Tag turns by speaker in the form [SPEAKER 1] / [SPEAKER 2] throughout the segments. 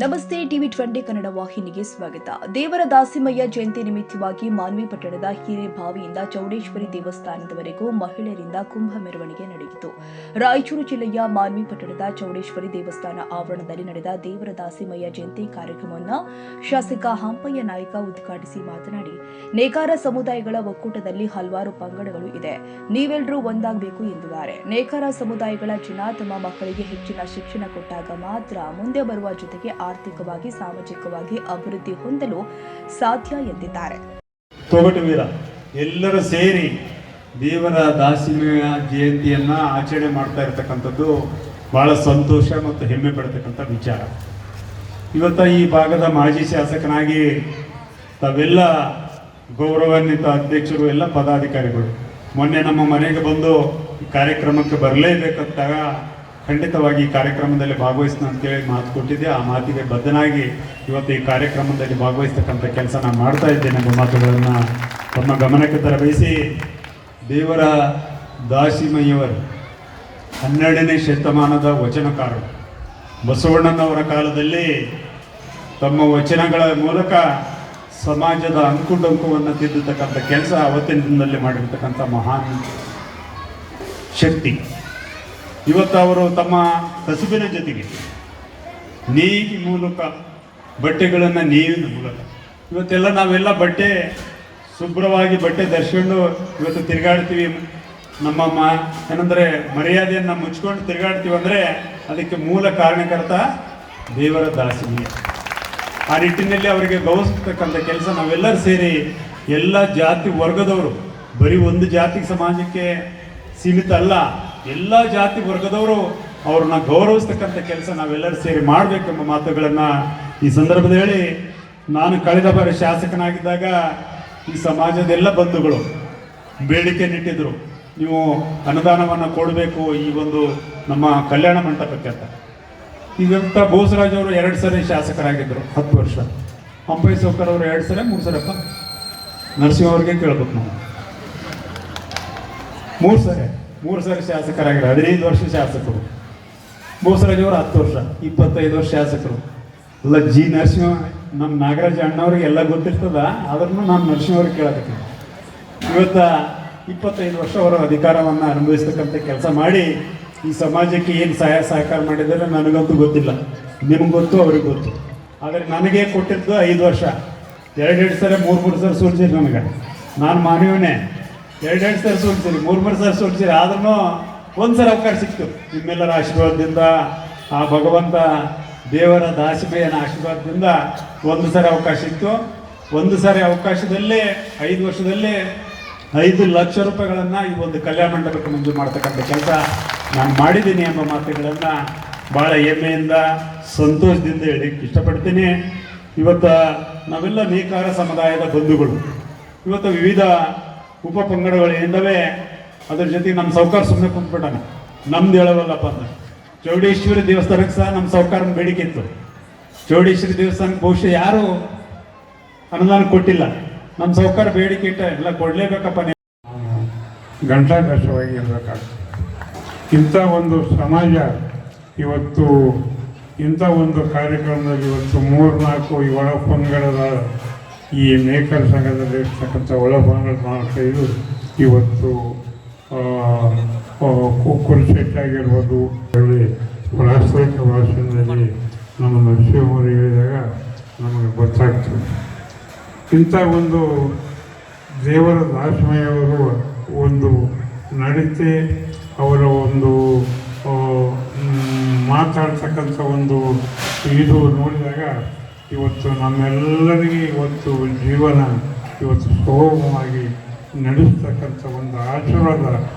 [SPEAKER 1] ನಮಸ್ತೆ ಟಿವಿ 20 ಕನ್ನಡ ವಾಹಿನಿಗೆ ಸ್ವಾಗತ. ದೇವರ ದಾಸಿಮಯ್ಯ ಜಯಂತಿ ನಿಮಿತ್ತವಾಗಿ ಮಾನ್ವಿ ಪಟ್ಟಣದ ಹಿರೇಬಾವಿಯಿಂದ ಚೌಡೇಶ್ವರಿ ದೇವಸ್ಥಾನದವರೆಗೂ ಮಹಿಳೆಯರಿಂದ ಕುಂಭ ಮೆರವಣಿಗೆ ನಡೆಯಿತು. ರಾಯಚೂರು ಜಿಲ್ಲೆಯ ಮಾನ್ವಿ ಪಟ್ಟಣದ ಚೌಡೇಶ್ವರಿ ದೇವಸ್ಥಾನ ಆವರಣದಲ್ಲಿ ನಡೆದ ದೇವರ ದಾಸಿಮಯ್ಯ ಜಯಂತಿ ಕಾರ್ಯಕ್ರಮವನ್ನು ಶಾಸಕ ಹಂಪಯ್ಯ ನಾಯ್ಕ ಉದ್ಘಾಟಿಸಿ ಮಾತನಾಡಿ, ನೇಕಾರ ಸಮುದಾಯಗಳ ಒಕ್ಕೂಟದಲ್ಲಿ ಹಲವಾರು ಪಂಗಡಗಳು ಇದೆ, ನೀವೆಲ್ಲರೂ ಒಂದಾಗಬೇಕು ಎಂದಿದ್ದಾರೆ. ನೇಕಾರ ಸಮುದಾಯಗಳ ಜನ ತಮ್ಮ ಮಕ್ಕಳಿಗೆ ಹೆಚ್ಚಿನ ಶಿಕ್ಷಣ ಕೊಟ್ಟಾಗ ಮಾತ್ರ ಮುಂದೆ ಬರುವ ಜೊತೆಗೆ ಆರ್ಥಿಕವಾಗಿ ಸಾಮಾಜಿಕವಾಗಿ ಅಭಿವೃದ್ಧಿ ಹೊಂದಲು ಸಾಧ್ಯ ಎಂದಿದ್ದಾರೆ.
[SPEAKER 2] ತೊಗಟುವೀರ ಎಲ್ಲರೂ ಸೇರಿ ದೇವರ ದಾಸಿಮಯ್ಯ ಜಯಂತಿಯನ್ನ ಆಚರಣೆ ಮಾಡ್ತಾ ಇರತಕ್ಕಂಥದ್ದು ಬಹಳ ಸಂತೋಷ ಮತ್ತು ಹೆಮ್ಮೆ ಪಡ್ತಕ್ಕಂಥ ವಿಚಾರ. ಇವತ್ತ ಈ ಭಾಗದ ಮಾಜಿ ಶಾಸಕನಾಗಿ ತಾವೆಲ್ಲ ಗೌರವಾನ್ವಿತ ಅಧ್ಯಕ್ಷರು ಎಲ್ಲ ಪದಾಧಿಕಾರಿಗಳು ಮೊನ್ನೆ ನಮ್ಮ ಮನೆಗೆ ಬಂದು ಈ ಕಾರ್ಯಕ್ರಮಕ್ಕೆ ಬರಲೇಬೇಕಂತಾಗ ಖಂಡಿತವಾಗಿ ಈ ಕಾರ್ಯಕ್ರಮದಲ್ಲಿ ಭಾಗವಹಿಸ್ತೀನಿ ಅಂತೇಳಿ ಮಾತು ಕೊಟ್ಟಿದ್ದೆ. ಆ ಮಾತಿಗೆ ಬದ್ಧನಾಗಿ ಇವತ್ತು ಈ ಕಾರ್ಯಕ್ರಮದಲ್ಲಿ ಭಾಗವಹಿಸ್ತಕ್ಕಂಥ ಕೆಲಸ ನಾನು ಮಾಡ್ತಾ ಇದ್ದೇನೆ ಎಂಬ ಮಾತುಗಳನ್ನು ತಮ್ಮ ಗಮನಕ್ಕೆ ತರಬಯಸಿ, ದೇವರ ದಾಸಿಮಯ್ಯವರು 12ನೇ ಶತಮಾನದ ವಚನಕಾರರು. ಬಸವಣ್ಣನವರ ಕಾಲದಲ್ಲಿ ತಮ್ಮ ವಚನಗಳ ಮೂಲಕ ಸಮಾಜದ ಅಂಕುಡೊಂಕುವನ್ನು ತಿದ್ದತಕ್ಕಂಥ ಕೆಲಸ ಅವತ್ತಿನ ದಿನದಲ್ಲಿ ಮಾಡಿರ್ತಕ್ಕಂಥ ಮಹಾನ್ ಶಕ್ತಿ. ಇವತ್ತು ಅವರು ತಮ್ಮ ಕಸುಬಿನ ಜೊತೆಗೆ ನೇಯ್ಗೆ ಮೂಲಕ ಬಟ್ಟೆಗಳನ್ನು ನೇಯುವ ಮೂಲಕ ಇವತ್ತೆಲ್ಲ ನಾವೆಲ್ಲ ಬಟ್ಟೆ ಶುಭ್ರವಾಗಿ ಬಟ್ಟೆ ಧರಿಸ್ಕೊಂಡು ಇವತ್ತು ತಿರುಗಾಡ್ತೀವಿ. ನಮ್ಮ ಏನಂದರೆ ಮರ್ಯಾದೆಯನ್ನು ಮುಚ್ಕೊಂಡು ತಿರುಗಾಡ್ತೀವಿ ಅಂದರೆ ಅದಕ್ಕೆ ಮೂಲ ಕಾರಣಕರ್ತ ದೇವರ ದಾಸಿಮಯ್ಯ. ಆ ನಿಟ್ಟಿನಲ್ಲಿ ಅವರಿಗೆ ಗೌರವಿಸ್ತಕ್ಕಂಥ ಕೆಲಸ ನಾವೆಲ್ಲರೂ ಸೇರಿ ಎಲ್ಲ ಜಾತಿ ವರ್ಗದವರು, ಬರೀ ಒಂದು ಜಾತಿ ಸಮಾಜಕ್ಕೆ ಸೀಮಿತ ಅಲ್ಲ, ಎಲ್ಲ ಜಾತಿ ವರ್ಗದವರು ಅವ್ರನ್ನ ಗೌರವಿಸ್ತಕ್ಕಂಥ ಕೆಲಸ ನಾವೆಲ್ಲರೂ ಸೇರಿ ಮಾಡಬೇಕೆಂಬ ಮಾತುಗಳನ್ನು ಈ ಸಂದರ್ಭದಲ್ಲಿ ಹೇಳಿ, ನಾನು ಕಳೆದ ಬಾರಿ ಶಾಸಕನಾಗಿದ್ದಾಗ ಈ ಸಮಾಜದೆಲ್ಲ ಬಂಧುಗಳು ಬೇಡಿಕೆ ನಿಟ್ಟಿದ್ರು, ನೀವು ಅನುದಾನವನ್ನು ಕೊಡಬೇಕು ಈ ಒಂದು ನಮ್ಮ ಕಲ್ಯಾಣ ಮಂಟಪಕ್ಕೆ ಅಂತ. ಈಗಂತ ಬೋಸರಾಜ್ ಅವರು 2 ಸರಿ ಶಾಸಕರಾಗಿದ್ದರು 10 ವರ್ಷ. ಹಂಪಯ್ಯ ಸೌಕರ್ ಅವರು 2 ಸರಿ 3 ಸರಪ್ಪ ನರಸಿಂಹ ಅವ್ರಿಗೆ ಕೇಳ್ಬೇಕು ನಾವು 3 ಸರಿ ಶಾಸಕರಾಗಿರೋ 15 ವರ್ಷ ಶಾಸಕರು. ಬೋಸರಾಜ್ ಅವರು 10 ವರ್ಷ 25 ವರ್ಷ ಶಾಸಕರು. ಅಲ್ಲ ಜಿ ನರಸಿಂಹ ನಮ್ಮ ನಾಗರಾಜ ಅಣ್ಣವ್ರಿಗೆ ಎಲ್ಲ ಗೊತ್ತಿರ್ತದ, ಆದ್ರೂ ನಾನು ನರಸಿಂಹ ಅವ್ರಿಗೆ ಕೇಳಕತ್ತೀನಿ. ಇವತ್ತ 25 ವರ್ಷ ಅವರ ಅಧಿಕಾರವನ್ನು ಅನುಭವಿಸ್ತಕ್ಕಂಥ ಕೆಲಸ ಮಾಡಿ ಈ ಸಮಾಜಕ್ಕೆ ಏನು ಸಹಾಯ ಸಹಕಾರ ಮಾಡಿದರೆ ನನಗಂತೂ ಗೊತ್ತಿಲ್ಲ, ನಿಮ್ಗೆ ಗೊತ್ತು ಅವ್ರಿಗೆ ಗೊತ್ತು. ಆದರೆ ನನಗೆ ಕೊಟ್ಟಿದ್ದು 5 ವರ್ಷ, 2 ಸರಿ 3 ಸರಿ ಸೋಲ್ಸಿರಿ ನನಗೆ. ನಾನು ಮಾನವನೇ, 2 ಸರಿ ಸೋಲ್ಸಿರಿ 3 ಸರಿ ಸೋಲ್ಸಿರಿ, ಆದ್ರೂ ಒಂದ್ಸರಿ ಅವಕಾಶ ಸಿಕ್ತು ನಿಮ್ಮೆಲ್ಲರ ಆಶೀರ್ವಾದದಿಂದ. ಆ ಭಗವಂತ ದೇವರ ದಾಸಿಮಯ್ಯನ ಆಶೀರ್ವಾದದಿಂದ 1 ಸರಿ ಅವಕಾಶ ಸಿಕ್ತು. 1 ಸರಿ ಅವಕಾಶದಲ್ಲೇ 5 ವರ್ಷದಲ್ಲೇ 5 ಲಕ್ಷ ರೂಪಾಯಿಗಳನ್ನು ಈ ಒಂದು ಕಲ್ಯಾಣ ಮಂಟಪಕ್ಕೆ ಮಂಜೂರು ಮಾಡ್ತಕ್ಕಂಥ ಕೆಲಸ ನಾನು ಮಾಡಿದ್ದೀನಿ ಎಂಬ ಮಾತುಗಳನ್ನು ಭಾಳ ಹೆಮ್ಮೆಯಿಂದ ಸಂತೋಷದಿಂದ ಹೇಳಲಿಕ್ಕೆ ಇಷ್ಟಪಡ್ತೀನಿ. ಇವತ್ತು ನಾವೆಲ್ಲ ನೇಕಾರ ಸಮುದಾಯದ ಬಂಧುಗಳು, ಇವತ್ತು ವಿವಿಧ ಉಪ ಪಂಗಡಗಳು ಏನಿದ್ದಾವೆ ಅದ್ರ ಜೊತೆಗೆ ನಮ್ಮ ಸೌಕಾರ ಸುಮ್ಮನೆ ಕುಂತ್ಬಿಟ್ಟಾನೆ. ನಮ್ದು ಹೇಳವಲ್ಲಪ್ಪ ಅಂದ್ರೆ ಚೌಡೇಶ್ವರಿ ದೇವಸ್ಥಾನಕ್ಕೆ ಸಹ ನಮ್ಮ ಸೌಕಾರನ ಬೇಡಿಕೆ ಇತ್ತು. ಚೌಡೇಶ್ವರಿ ದೇವಸ್ಥಾನಕ್ಕೆ ಬಹುಶಃ ಯಾರು ಅನುದಾನ ಕೊಟ್ಟಿಲ್ಲ, ನಮ್ಮ ಸೌಕಾರ ಬೇಡಿಕೆ ಇಟ್ಟ ಎಲ್ಲ ಕೊಡಲೇಬೇಕಪ್ಪ.
[SPEAKER 3] ಘಂಟಾಘೋಷವಾಗಿ ಇರಬೇಕಾಗ್ತದೆ. ಇಂಥ ಒಂದು ಸಮಾಜ ಇವತ್ತು ಇಂಥ ಒಂದು ಕಾರ್ಯಕ್ರಮದಲ್ಲಿ ಇವತ್ತು 3-4 ಈ ಒಳ ಪಂಗಡದ ಈ ನೇಕಾರ ಸಂಘದಲ್ಲಿ ಇರ್ತಕ್ಕಂಥ ಒಳ ಪಂಗಡದ 4-5 ಇವತ್ತು ಕುರುಶೆಟ್ಟಾಗಿರ್ಬೋದು ಹೇಳಿ ಪ್ರಾಸ್ತಾವಿಕ ಭಾಷಣದಲ್ಲಿ ನಮ್ಮ ನರಸಿಂಹರು ಹೇಳಿದಾಗ ನಮಗೆ ಗೊತ್ತಾಗ್ತದೆ. ಇಂಥ ಒಂದು ದೇವರ ದಾಸಿಮಯ್ಯವರು ಒಂದು ನಡತೆ, ಅವರ ಒಂದು ಮಾತಾಡ್ತಕ್ಕಂಥ ಒಂದು ಇದು ನೋಡಿದಾಗ ಇವತ್ತು ನಮ್ಮೆಲ್ಲರಿಗೆ ಇವತ್ತು ಜೀವನ ಇವತ್ತು ಸುಗಮವಾಗಿ ನಡೆಸ್ತಕ್ಕಂಥ ಒಂದು ಆಶೀರ್ವಾದ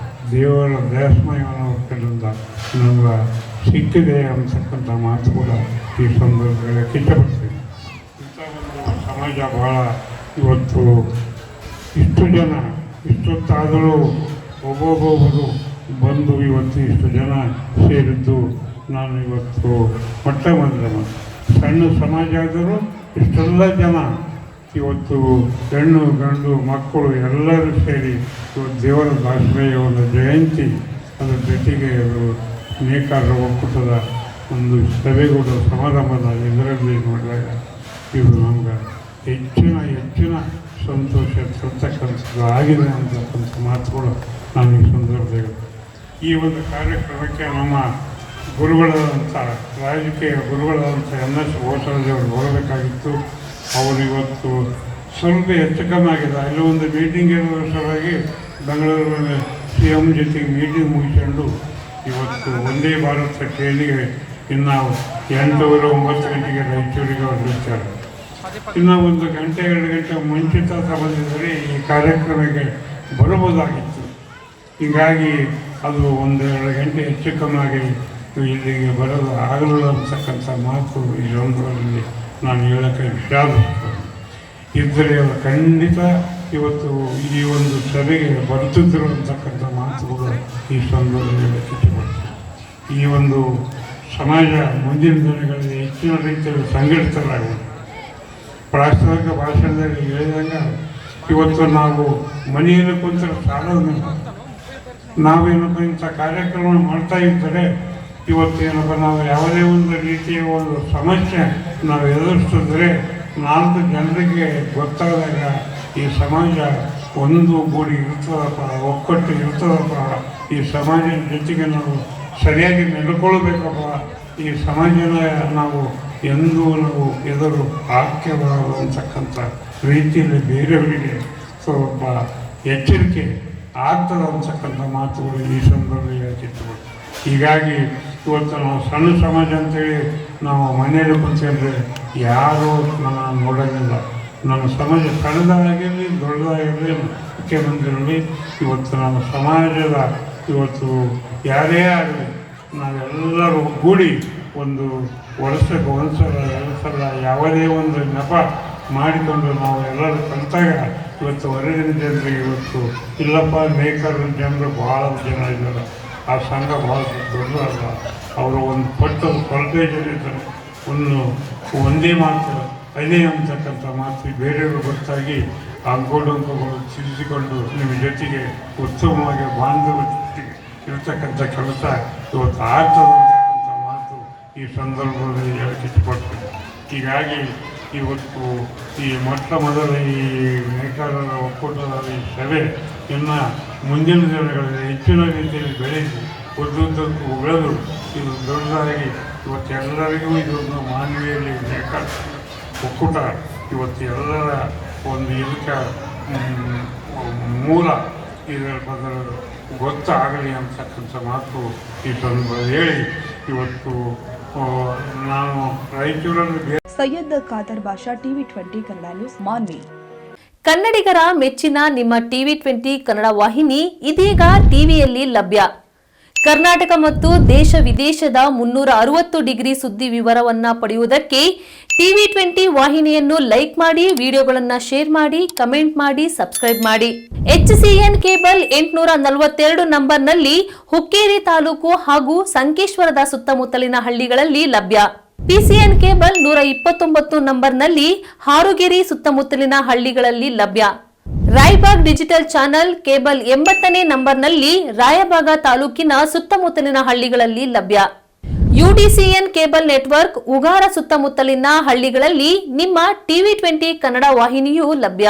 [SPEAKER 3] ದೇವರ ದಾಸಿಮಯ್ಯನವ್ರ ಕಡೆಯಿಂದ ನಮ್ಗೆ ಸಿಕ್ಕಿದೆ ಅಂತಕ್ಕಂಥ ಮಾತು ಕೂಡ ಈ ಸಂದರ್ಭದಲ್ಲಿ ಇಷ್ಟಪಡ್ತೀವಿ. ಇಂಥ ಒಂದು ಸಮಾಜ ಭಾಳ ಇವತ್ತು ಇಷ್ಟು ಜನ ಇಷ್ಟೊತ್ತಾದರೂ ಒಬ್ಬೊಬ್ಬರು ಬಂದು ಇವತ್ತು ಇಷ್ಟು ಜನ ಸೇರಿದ್ದು ನಾನು ಇವತ್ತು ಮೊಟ್ಟ ಮೊದಲ ಸಣ್ಣ ಸಮಾಜ ಆದರೂ ಇಷ್ಟೆಲ್ಲ ಜನ ಇವತ್ತು ಹೆಣ್ಣು ಗಂಡು ಮಕ್ಕಳು ಎಲ್ಲರೂ ಸೇರಿ ಇವತ್ತು ದೇವರ ದಾಸಿಮಯ್ಯ ಒಂದು ಜಯಂತಿ, ಅದರ ಜೊತೆಗೆ ನೇಕಾರ ಒಕ್ಕೂಟದ ಒಂದು ಸಭೆಗಳು ಸಮಾರಂಭದ ಇದರಲ್ಲಿ ನೋಡಿದಾಗ ಇದು ನಮ್ಗೆ ಹೆಚ್ಚಿನ ಸಂತೋಷ ತರ್ತಕ್ಕಂಥದ್ದು ಆಗಿದೆ ಅಂತಕ್ಕಂಥ ಮಾತುಗಳು ನಾನು ಈ ಸಂದರ್ಭದಲ್ಲಿ ಈ ಒಂದು ಕಾರ್ಯಕ್ರಮಕ್ಕೆ ನಮ್ಮ ಗುರುಗಳಾದಂಥ ರಾಜಕೀಯ ಗುರುಗಳಾದಂಥ NS ಬೋಸರಾಜವರು ಬರಬೇಕಾಗಿತ್ತು. ಅವರು ಇವತ್ತು ಸ್ವಲ್ಪ ಹೆಚ್ಚು ಕಮ್ಮಿ ಆಗಿದೆ. ಅಲ್ಲಿ ಒಂದು ಮೀಟಿಂಗ್ ಇರೋ ಸಲುವಾಗಿ ಬೆಂಗಳೂರಿನಲ್ಲಿ CM ಜೊತೆಗೆ ಮೀಟಿಂಗ್ ಮುಗಿಸ್ಕೊಂಡು ಇವತ್ತು ಒಂದೇ ಭಾರತ ಟ್ರೈನಿಗೆ ಇನ್ನು 8:30 9 ಗಂಟೆಗೆ ರಾಯಚೂರಿಗೆ ಹೊರಡ್ತಾರೆ. ಇನ್ನು 1 ಗಂಟೆ 2 ಗಂಟೆ ಮುಂಚಿತ ಬಂದಿದ್ದರೆ ಈ ಕಾರ್ಯಕ್ರಮಕ್ಕೆ ಬರಬಹುದಾಗಿತ್ತು. ಹೀಗಾಗಿ ಅದು 1-2 ಗಂಟೆ ಹೆಚ್ಚು ಕಮ್ಮಿಯಾಗಿ ಇಲ್ಲಿಗೆ ಬರೋದು ಆಗಲಿಲ್ಲ ಅಂತಕ್ಕಂಥ ಮಾತು ಈ ಸಂದರ್ಭದಲ್ಲಿ ನಾನು ಹೇಳೋಕ್ಕೆ ವಿಷಾದಿಸ್ತೇನೆ. ಇದ್ದರೆ ಖಂಡಿತ ಇವತ್ತು ಈ ಒಂದು ಸಭೆಗೆ ಬರ್ತಿದ್ದಿರುವಂತಕ್ಕಂಥ ಮಾತುಗಳು ಈ ಸಂದರ್ಭದಲ್ಲಿ ಹೇಳಕ್ಕೆ ಇಷ್ಟಪಡ್ತೀನಿ. ಈ ಒಂದು ಸಮಾಜ ಮುಂದಿನ ದಿನಗಳಲ್ಲಿ ಹೆಚ್ಚಿನ ರೀತಿಯಲ್ಲಿ ಸಂಘಟಿತರಾಗುವುದು. ಪ್ರಾಸ್ತಾವಿಕ ಭಾಷಣದಲ್ಲಿ ಹೇಳಿದಾಗ ಇವತ್ತು ನಾವು ಮನೆಯಲ್ಲಿ ಕುಂತರೆ ಸಾಲೋದಿಲ್ಲ. ನಾವೇನಪ್ಪ ಇಂಥ ಕಾರ್ಯಕ್ರಮ ಮಾಡ್ತಾ ಇದ್ದರೆ ಇವತ್ತೇನಪ್ಪ ನಾವು ಯಾವುದೇ ಒಂದು ರೀತಿಯ ಒಂದು ಸಮಸ್ಯೆ ನಾವು ಎದುರಿಸಿದ್ರೆ 4 ಜನರಿಗೆ ಗೊತ್ತಾದಾಗ ಈ ಸಮಾಜ ಒಂದು ಗೂಡಿ ಇರ್ತದಪ್ಪ, ಒಕ್ಕಟ್ಟು ಇರ್ತದಪ್ಪ, ಈ ಸಮಾಜದ ಜೊತೆಗೆ ನಾವು ಸರಿಯಾಗಿ ನಡ್ಕೊಳ್ಬೇಕಪ್ಪ, ಈ ಸಮಾಜನ ನಾವು ಎಂದೂ ನಾವು ಎದುರು ಹಾಕ್ಯಬಾರದು ಅಂತಕ್ಕಂಥ ರೀತಿಯಲ್ಲಿ ಬೇರೆಯವರಿಗೆ ಸ್ವಲ್ಪ ಎಚ್ಚರಿಕೆ ಆಗ್ತದೆ ಅಂತಕ್ಕಂಥ ಮಾತುಗಳು ಈ ಸಂದರ್ಭದಲ್ಲಿ ಹೇಳ್ತಿತ್ತು. ಹೀಗಾಗಿ ಇವತ್ತು ನಾವು ಸಣ್ಣ ಸಮಾಜ ಅಂತೇಳಿ ನಾವು ಮನೆಯಲ್ಲಿ ಕುಂತ್ಕೊಂಡ್ರೆ ಯಾರೂ ನನ್ನ ನೋಡೋಂಗಿಲ್ಲ. ನಮ್ಮ ಸಮಾಜ ಸಣ್ಣದಾಗಿರಲಿ ದೊಡ್ಡದಾಗಿರಲಿ ಮುಖ್ಯಮಂತ್ರಿರಲಿ ಇವತ್ತು ನಮ್ಮ ಸಮಾಜದ ಇವತ್ತು ಯಾರೇ ಆಗಲಿ ನಾವೆಲ್ಲರೂ ಕೂಡಿ ಒಂದು ವರ್ಷಕ್ಕೆ 1 ಸಲ 2 ಸಲ ಯಾವುದೇ ಒಂದು ನೆಪ ಮಾಡಿಕೊಂಡು ನಾವು ಎಲ್ಲರೂ ಕಲಿತಾಗ ಇವತ್ತು ಹೊರಗಿನ ಜನರಿಗೆ ಇವತ್ತು ಇಲ್ಲಪ್ಪ ನೇಕಾರ ಜನರು ಭಾಳ ಜನ ಇದ್ದಾರೆ, ಆ ಸಂಘ ಭಾಳ ದೊಡ್ಡದಲ್ಲ, ಅವರು ಒಂದು ಪಟ್ಟದ ಕೊರತೆ ಜನಿರ್ತಾರೆ, ಒಂದೇ ಮಾತು ಅದೇ ಅಂತಕ್ಕಂಥ ಮಾತು ಬೇರೆಯವರು ಗೊತ್ತಾಗಿ ಆ ಗೋಡಂಕಗಳು ತಿಳಿಸಿಕೊಂಡು ನಿಮ್ಮ ಜೊತೆಗೆ ಉತ್ತಮವಾಗಿ ಬಾಂಧವ ಜೊತೆಗೆ ಇರತಕ್ಕಂಥ ಕೆಲಸ ಇವತ್ತು ಆಗ್ತದೆ ಅಂತಕ್ಕಂಥ ಮಾತು ಈ ಸಂದರ್ಭದಲ್ಲಿ ಹೇಳಕ್ಕೆ ಇಷ್ಟಪಡ್ತೀನಿ. ಹೀಗಾಗಿ ಇವತ್ತು ಈ ಮೊದಲ ಈ ನೇಕಾರರ ಒಕ್ಕೂಟದ ಈ ಸಭೆ ಇನ್ನು ಮುಂದಿನ ದಿನಗಳಲ್ಲಿ ಹೆಚ್ಚಿನ ರೀತಿಯಲ್ಲಿ ಬೆಳೆದು ಉದ್ದುದ್ದಕ್ಕೂ ಬೆಳೆದು ಇದು ದೊಡ್ಡದಾಗಿ ಇವತ್ತೆಲ್ಲರಿಗೂ ಇದೊಂದು ಮಾನವೀಯಲ್ಲಿ ನೇಕಾರ ಒಕ್ಕೂಟ ಇವತ್ತು ಎಲ್ಲರ ಒಂದು ಇದಕ್ಕೆ ಮೂಲ ಇದರ ಬದಲು ಗೊತ್ತಾಗಲಿ ಅಂತಕ್ಕಂಥ ಮಾತು ಈ ಸಂದರ್ಭ ಹೇಳಿ ಇವತ್ತು ನಾನು ರಾಯಚೂರಲ್ಲಿ
[SPEAKER 1] ಸೈಯದ್ ಖಾದರ್ ಬಾಷಾ TV20 ಕನ್ನಡ ನ್ಯೂಸ್ ಮಾನ್ವಿ.
[SPEAKER 4] ಕನ್ನಡಿಗರ ಮೆಚ್ಚಿನ ನಿಮ್ಮ TV20 ಕನ್ನಡ ವಾಹಿನಿ ಇದೀಗ ಟಿವಿಯಲ್ಲಿ ಲಭ್ಯ. ಕರ್ನಾಟಕ ಮತ್ತು ದೇಶ ವಿದೇಶದ 360 ಡಿಗ್ರಿ ಸುದ್ದಿ ವಿವರವನ್ನ ಪಡೆಯುವುದಕ್ಕೆ TV20 ವಾಹಿನಿಯನ್ನು ಲೈಕ್ ಮಾಡಿ, ವಿಡಿಯೋಗಳನ್ನು ಶೇರ್ ಮಾಡಿ, ಕಮೆಂಟ್ ಮಾಡಿ, ಸಬ್ಸ್ಕ್ರೈಬ್ ಮಾಡಿ. HCN ಕೇಬಲ್ 842 ನಂಬರ್ನಲ್ಲಿ ಹುಕ್ಕೇರಿ ತಾಲೂಕು ಹಾಗೂ ಸಂಕೇಶ್ವರದ ಸುತ್ತಮುತ್ತಲಿನ ಹಳ್ಳಿಗಳಲ್ಲಿ ಲಭ್ಯ. PCN ಕೇಬಲ್ 129 ನಂಬರ್ನಲ್ಲಿ ಹಾರುಗೆರೆ ಸುತ್ತಮುತ್ತಲಿನ ಹಳ್ಳಿಗಳಲ್ಲಿ ಲಭ್ಯ. ರಾಯಬಾಗ್ ಡಿಜಿಟಲ್ ಚಾನೆಲ್ ಕೇಬಲ್ 80ನೇ ನಂಬರ್ನಲ್ಲಿ ರಾಯಬಾಗ ತಾಲೂಕಿನ ಸುತ್ತಮುತ್ತಲಿನ ಹಳ್ಳಿಗಳಲ್ಲಿ ಲಭ್ಯ. UDCN ಕೇಬಲ್ ನೆಟ್ವರ್ಕ್ ಉಗಾರ ಸುತ್ತಮುತ್ತಲಿನ ಹಳ್ಳಿಗಳಲ್ಲಿ ನಿಮ್ಮ TV20 ಕನ್ನಡ ವಾಹಿನಿಯೂ ಲಭ್ಯ.